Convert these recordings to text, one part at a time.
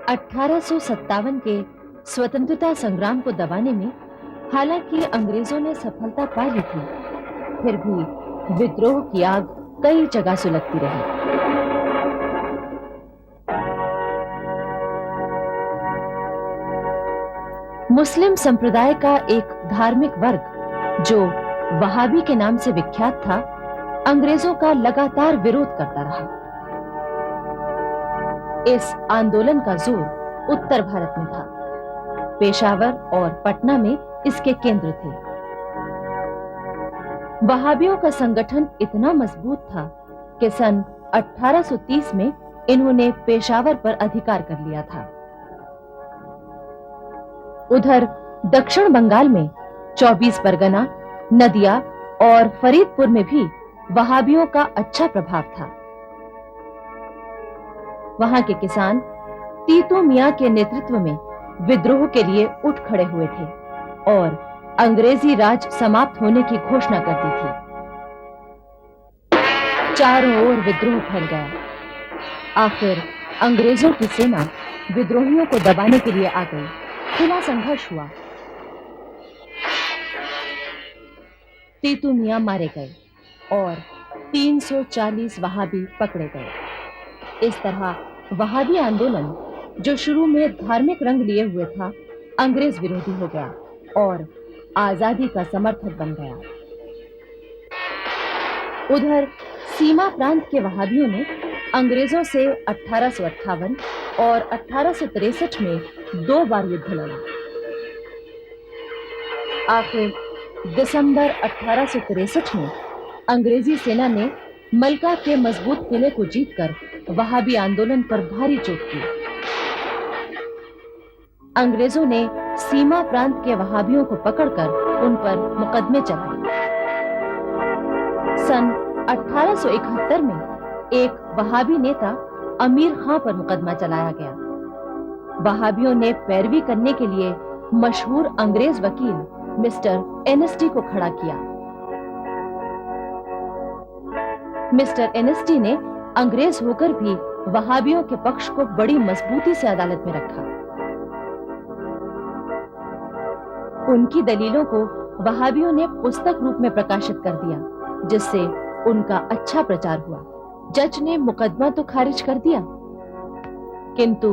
1857 के स्वतंत्रता संग्राम को दबाने में हालांकि अंग्रेजों ने सफलता पा ली थी, फिर भी विद्रोह की आग कई जगह सुलगती रही। मुस्लिम संप्रदाय का एक धार्मिक वर्ग जो वहाबी के नाम से विख्यात था, अंग्रेजों का लगातार विरोध करता रहा। इस आंदोलन का जोर उत्तर भारत में था। पेशावर और पटना में इसके केंद्र थे। वहाबियों का संगठन इतना मजबूत था कि सन 1830 में इन्होंने पेशावर पर अधिकार कर लिया था। उधर दक्षिण बंगाल में 24 परगना, नदिया और फरीदपुर में भी वहाबियों का अच्छा प्रभाव था। वहां के किसान तीतू मियां के नेतृत्व में विद्रोह के लिए उठ खड़े हुए थे और अंग्रेजी राज समाप्त होने की घोषणा कर दी थी। चारों ओर विद्रोह फैल गया। आखिर अंग्रेजों की सेना विद्रोहियों को दबाने के लिए आ गई। खुला संघर्ष हुआ। तीतू मियां मारे गए और 340 वहाबी पकड़े गए। इस तरह वहाबी आंदोलन, जो शुरू में धार्मिक रंग लिए हुए था, अंग्रेज विरोधी हो गया और आजादी का समर्थक बन गया। उधर सीमा प्रांत के वहाबियों ने अंग्रेजों से 1858 और 1863 में 2 बार युद्ध लड़ा। आखिर दिसंबर 1863 में अंग्रेजी सेना ने मलका के मजबूत किले को जीतकर वहाबी आंदोलन पर भारी चोट की। अंग्रेजों ने सीमा प्रांत के वहाबियों को पकड़कर उन पर मुकदमे चलाए। सन 1871 में एक वहाबी नेता अमीर खां पर मुकदमा चलाया गया। वहाबियों ने पैरवी करने के लिए मशहूर अंग्रेज वकील मिस्टर एनएसटी को खड़ा किया। मिस्टर एनएसटी ने अंग्रेज होकर भी वहाबियों के पक्ष को बड़ी मजबूती से अदालत में रखा। उनकी दलीलों को वहाबियों ने पुस्तक रूप में प्रकाशित कर दिया, जिससे उनका अच्छा प्रचार हुआ। जज ने मुकदमा तो खारिज कर दिया, किंतु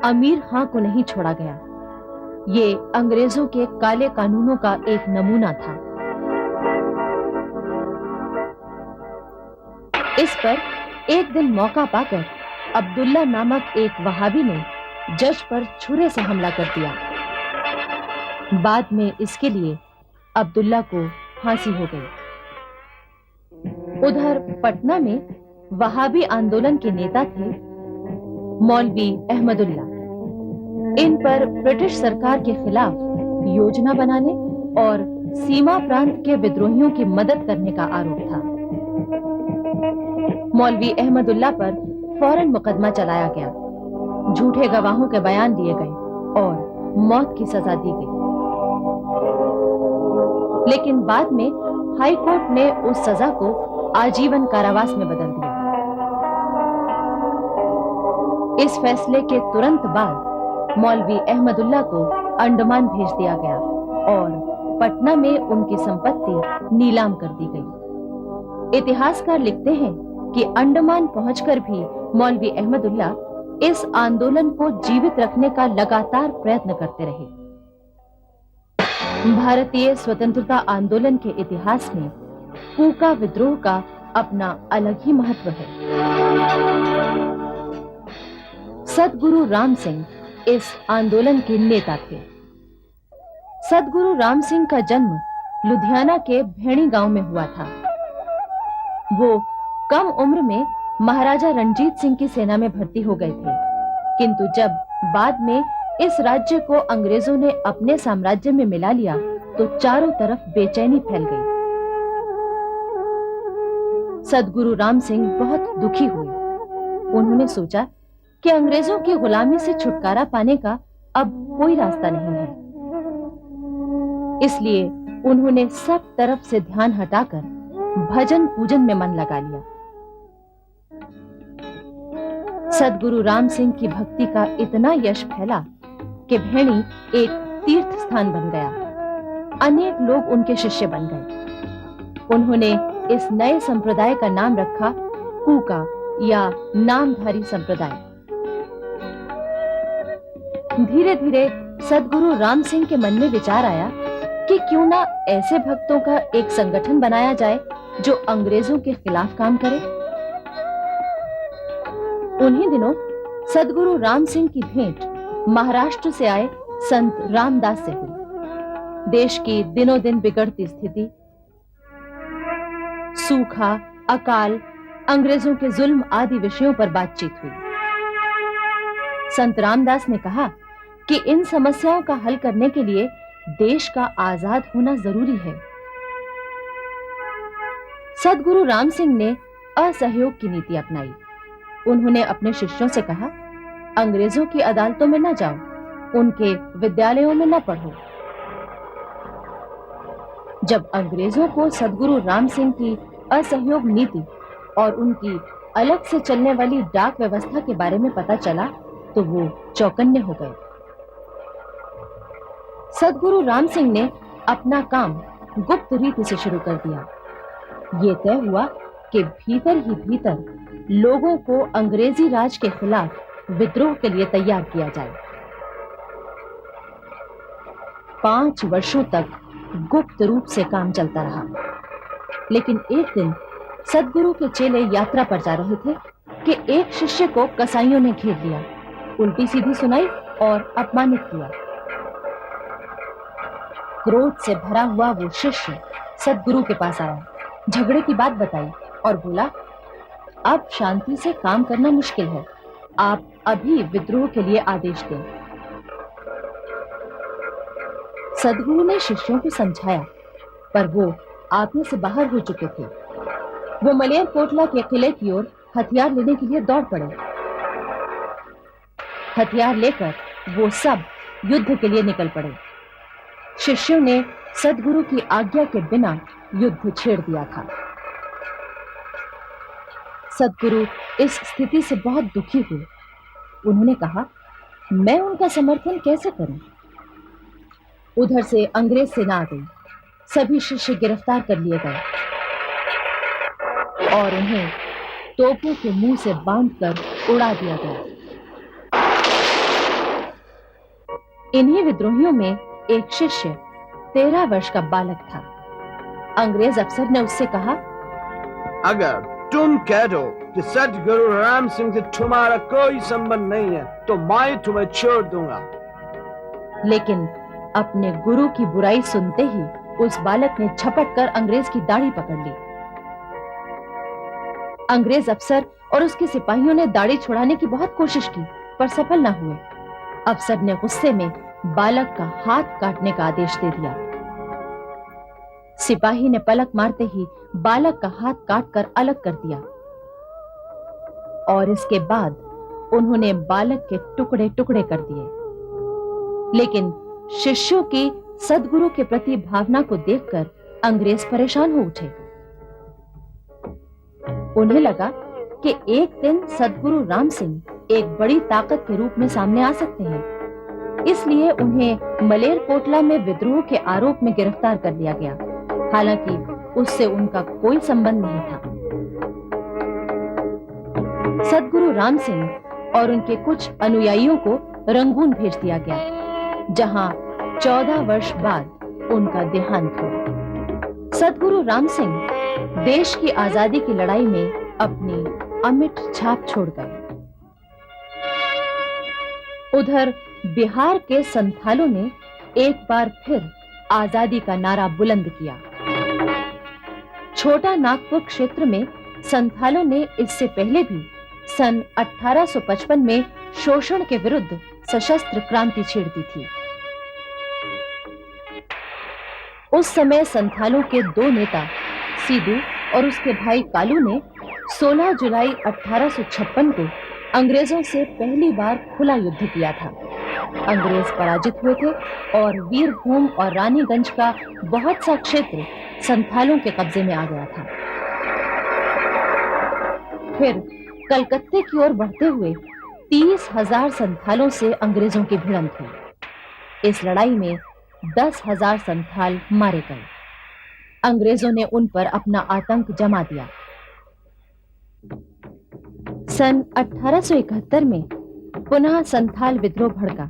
अमीर खां को नहीं छोड़ा गया। ये अंग्रेजों के काले कानूनों का एक नमूना था। इस पर एक दिन मौका पाकर अब्दुल्ला नामक एक वहाबी ने जज पर छुरे से हमला कर दिया। बाद में इसके लिए अब्दुल्ला को फांसी हो गई। उधर पटना में वहाबी आंदोलन के नेता थे मौलवी अहमदुल्ला। इन पर ब्रिटिश सरकार के खिलाफ योजना बनाने और सीमा प्रांत के विद्रोहियों की मदद करने का आरोप था। मौलवी अहमदुल्ला पर फौरन मुकदमा चलाया गया। झूठे गवाहों के बयान लिए गए और मौत की सजा दी गई। लेकिन बाद में हाई कोर्ट ने उस सजा को आजीवन कारावास में बदल दिया। इस फैसले के तुरंत बाद मौलवी अहमदुल्ला को अंडमान भेज दिया गया और पटना में उनकी संपत्ति नीलाम कर दी गई। इतिहासकार लिखते हैं कि अंडमान पहुंचकर भी मौलवी अहमदुल्ला इस आंदोलन को जीवित रखने का लगातार प्रयत्न करते रहे। भारतीय स्वतंत्रता आंदोलन के इतिहास में कूका विद्रोह का अपना अलग ही महत्व है। सद्गुरु राम सिंह इस आंदोलन के नेता थे। सद्गुरु राम सिंह का जन्म लुधियाना के भेड़ी गांव में हुआ था। वो कम उम्र में महाराजा रणजीत सिंह की सेना में भर्ती हो गए थे, किंतु जब बाद में इस राज्य को अंग्रेजों ने अपने साम्राज्य में मिला लिया तो चारों तरफ बेचैनी फैल गई। सद्गुरु राम सिंह बहुत दुखी हुए। उन्होंने सोचा कि अंग्रेजों की गुलामी से छुटकारा पाने का अब कोई रास्ता नहीं है। इसलिए उन्होंने सब तरफ से ध्यान हटाकर भजन पूजन में मन लगा लिया। सद्गुरु राम सिंह की भक्ति का इतना यश फैला कि भेणी एक तीर्थ स्थान बन गया। अनेक लोग उनके शिष्य बन गए। उन्होंने इस नए संप्रदाय का नाम रखा कूका या नामधारी संप्रदाय। धीरे धीरे सद्गुरु राम सिंह के मन में विचार आया कि क्यों ना ऐसे भक्तों का एक संगठन बनाया जाए जो अंग्रेजों के खिलाफ काम करे। उन्हीं दिनों सद्गुरु राम सिंह की भेंट महाराष्ट्र से आए संत रामदास से हुई। देश की दिनों दिन बिगड़ती स्थिति, सूखा, अकाल, अंग्रेजों के जुल्म आदि विषयों पर बातचीत हुई। संत रामदास ने कहा कि इन समस्याओं का हल करने के लिए देश का आजाद होना जरूरी है। सद्गुरु राम सिंह ने असहयोग की नीति अपनाई। उन्होंने अपने शिष्यों से कहा, अंग्रेजों की अदालतों में न जाओ, उनके विद्यालयों में न पढ़ो। जब अंग्रेजों को सद्गुरु राम सिंह की असहयोग नीति और उनकी अलग से चलने वाली डाक व्यवस्था के बारे में पता चला तो वो चौकन्ने हो गए। सद्गुरु राम सिंह ने अपना काम गुप्त रीति से शुरू कर दिया। ये तय हुआ कि भीतर ही भीतर लोगों को अंग्रेजी राज के खिलाफ विद्रोह के लिए तैयार किया जाए। 5 वर्षों तक गुप्त रूप से काम चलता रहा। लेकिन एक दिन सद्गुरु के चेले यात्रा पर जा रहे थे कि एक शिष्य को कसाईयों ने घेर लिया, उल्टी सीधी सुनाई और अपमानित किया। क्रोध से भरा हुआ वो शिष्य सद्गुरु के पास आया, झगड़े की बात बताई और बोला, अब शांति से काम करना मुश्किल है, आप अभी विद्रोह के लिए आदेश दें। सद्गुरु ने शिष्यों को समझाया, पर वो आत्मा से बाहर हो चुके थे। वो मलेरकोटला के किले की ओर हथियार लेने के लिए दौड़ पड़े। हथियार लेकर वो सब युद्ध के लिए निकल पड़े। शिष्यों ने सद्गुरु की आज्ञा के बिना युद्ध छेड़ दिया था। सद्गुरु इस स्थिति से बहुत दुखी हुए। उन्होंने कहा, मैं उनका समर्थन कैसे करूं? उधर से अंग्रेज सेना आ गई। सभी शिष्य गिरफ्तार कर लिए गए और उन्हें तोपों के मुंह से बांधकर उड़ा दिया गया। इन्हीं विद्रोहियों में एक शिष्य 13 वर्ष का बालक था। अंग्रेज अफसर ने उससे कहा, अगर तुम कह दो कि सद्गुरु राम सिंह से तुम्हारा कोई संबंध नहीं है तो मैं तुम्हें छोड़ दूंगा। लेकिन अपने गुरु की बुराई सुनते ही उस बालक ने झपट कर अंग्रेज की दाढ़ी पकड़ ली। अंग्रेज अफसर और उसके सिपाहियों ने दाढ़ी छुड़ाने की बहुत कोशिश की, पर सफल न हुए। अफसर ने गुस्से में बालक का हाथ काटने का आदेश दे दिया। सिपाही ने पलक मारते ही बालक का हाथ काटकर अलग कर दिया और इसके बाद उन्होंने बालक के टुकड़े टुकड़े कर दिए। लेकिन शिष्यों की सद्गुरु के प्रति भावना को देखकर अंग्रेज परेशान हो उठे। उन्हें लगा कि एक दिन सद्गुरु राम सिंह एक बड़ी ताकत के रूप में सामने आ सकते हैं। इसलिए उन्हें मलेरकोटला में विद्रोह के आरोप में गिरफ्तार कर लिया गया। हालांकि उससे उनका कोई संबंध नहीं था। सद्गुरु राम सिंह और उनके कुछ अनुयायियों को रंगून भेज दिया गया, जहां 14 वर्ष बाद उनका देहांत हुआ। सद्गुरु राम सिंह देश की आजादी की लड़ाई में अपनी अमिट छाप छोड़ गए। उधर बिहार के संथालों ने एक बार फिर आजादी का नारा बुलंद किया। छोटा नागपुर क्षेत्र में संथालों ने इससे पहले भी सन 1855 में शोषण के विरुद्ध सशस्त्र क्रांति छेड़ दी थी। उस समय संथालों के 2 नेता सीधू और उसके भाई कालू ने 16 जुलाई 1856 को अंग्रेजों से पहली बार खुला युद्ध किया था। अंग्रेज पराजित हुए थे और वीरभूम और रानीगंज का बहुत सा क्षेत्र संथालों के कब्जे में आ गया था। फिर कलकत्ते की ओर बढ़ते हुए 30,000 संथालों से अंग्रेजों की भिड़ंत हुई। इस लड़ाई में 10,000 संथाल मारे गए। अंग्रेजों ने उन पर अपना आतंक जमा दिया। सन 1871 में पुनः संथाल विद्रोह भड़का,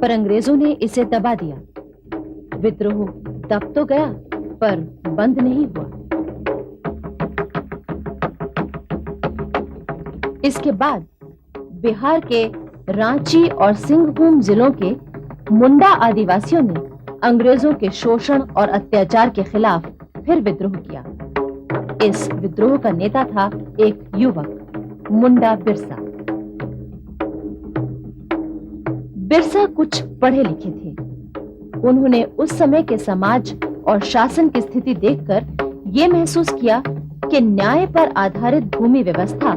पर अंग्रेजों ने इसे दबा दिया। विद्रोह दब तो गया, पर बंद नहीं हुआ। इसके बाद बिहार के रांची और सिंहभूम जिलों के मुंडा आदिवासियों ने अंग्रेजों के शोषण और अत्याचार के खिलाफ फिर विद्रोह किया। इस विद्रोह का नेता था एक युवक, मुंडा बिरसा। बिरसा कुछ पढ़े लिखे थे। उन्होंने उस समय के समाज और शासन की स्थिति देखकर यह महसूस किया कि न्याय पर आधारित भूमि व्यवस्था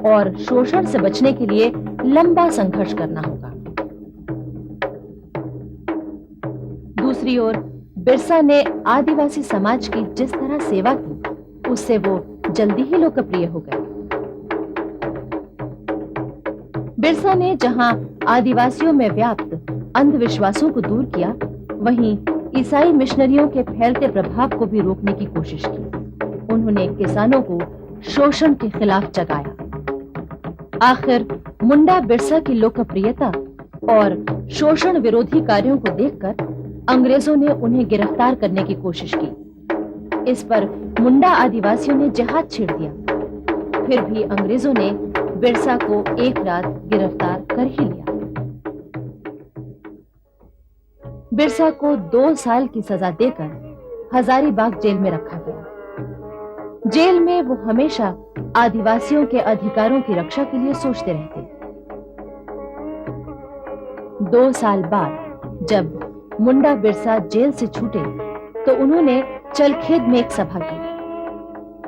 और शोषण से बचने के लिए लंबा संघर्ष करना होगा। दूसरी ओर बिरसा ने आदिवासी समाज की जिस तरह सेवा की, उससे वो जल्दी ही लोकप्रिय हो गए। बिरसा ने जहां आदिवासियों में व्याप्त अंधविश्वासों को दूर किया, वहीं ईसाई मिशनरियों के फैलते प्रभाव को भी रोकने की कोशिश की। उन्होंने किसानों को शोषण के खिलाफ जगाया। आखिर मुंडा बिरसा की लोकप्रियता और शोषण विरोधी कार्यों को देखकर अंग्रेजों ने उन्हें गिरफ्तार करने की कोशिश की। इस पर मुंडा आदिवासियों ने जहाज छेड़ दिया। फिर भी अंग्रेजों ने बिरसा को एक रात गिरफ्तार कर ही लिया। बिरसा को 2 साल की सजा देकर हजारीबाग जेल में रखा गया। जेल में वो हमेशा आदिवासियों के अधिकारों की रक्षा के लिए सोचते रहते। 2 साल बाद जब मुंडा बिरसा जेल से छूटे, तो उन्होंने चलखेद में एक सभा की।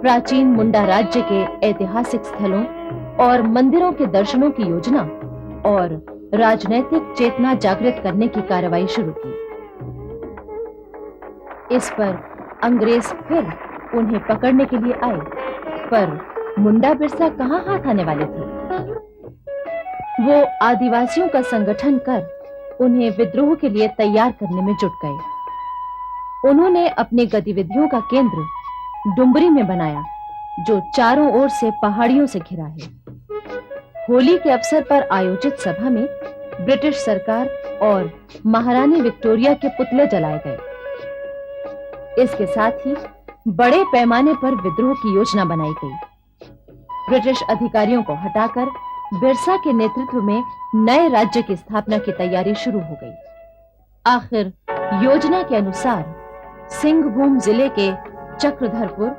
प्राचीन मुंडा राज्य के ऐतिहासिक स्थलों और मंदिरों के दर्शनों की योजना और राजनैतिक चेतना जागृत करने की कार्रवाई शुरू की। इस पर अंग्रेज फिर उन्हें पकड़ने के लिए आए, पर मुंडा बिरसा कहां हाथ आने वाले थे। वो आदिवासियों का संगठन कर उन्हें विद्रोह के लिए तैयार करने में जुट गए। उन्होंने अपनी गतिविधियों का केंद्र डुम्बरी में बनाया, जो चारों ओर से पहाड़ियों से घिरा है। होली के अवसर पर आयोजित सभा में ब्रिटिश सरकार और महारानी विक्टोरिया के पुतले जलाए गए। इसके साथ ही बड़े पैमाने पर विद्रोह की योजना बनाई गई। ब्रिटिश अधिकारियों को हटाकर बिरसा के नेतृत्व में नए राज्य की स्थापना की तैयारी शुरू हो गई। आखिर योजना के अनुसार सिंहभूम जिले के चक्रधरपुर,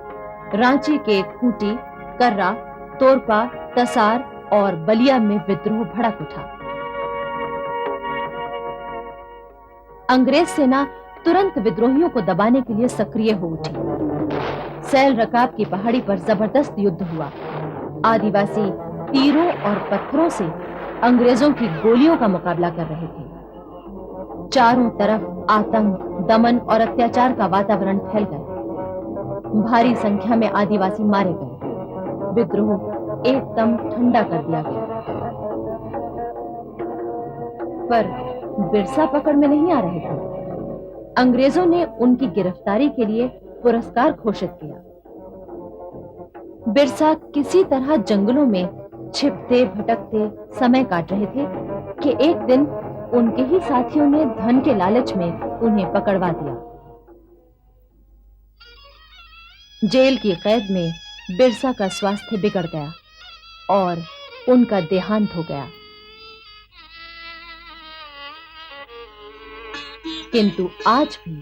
रांची के खूंटी, कर्रा, तोरपा, तसार और बलिया में विद्रोह भड़क उठा। अंग्रेज सेना तुरंत विद्रोहियों को दबाने के लिए सक्रिय हो उठी। सैल रकाब की पहाड़ी पर जबरदस्त युद्ध हुआ। आदिवासी तीरों और पत्थरों से अंग्रेजों की गोलियों का मुकाबला कर रहे थे। चारों तरफ आतंक, दमन और अत्याचार का वातावरण फैल गया। भारी संख्या में आदिवासी मारे गए। विद्रोह एकदम ठंडा कर दिया गया। पर बिरसा पकड़ में नहीं आ रहे थे। अंग्रेजों ने उनकी गिरफ्तारी के लिए पुरस्कार घोषित किया। बिरसा किसी तरह जंगलों में छिपते भटकते समय काट रहे थे कि एक दिन उनके ही साथियों ने धन के लालच में उन्हें पकड़वा दिया। जेल की कैद में बिरसा का स्वास्थ्य बिगड़ गया और उनका देहांत हो गया। किंतु आज भी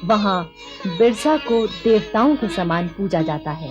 वहां बिरसा को देवताओं के समान पूजा जाता है।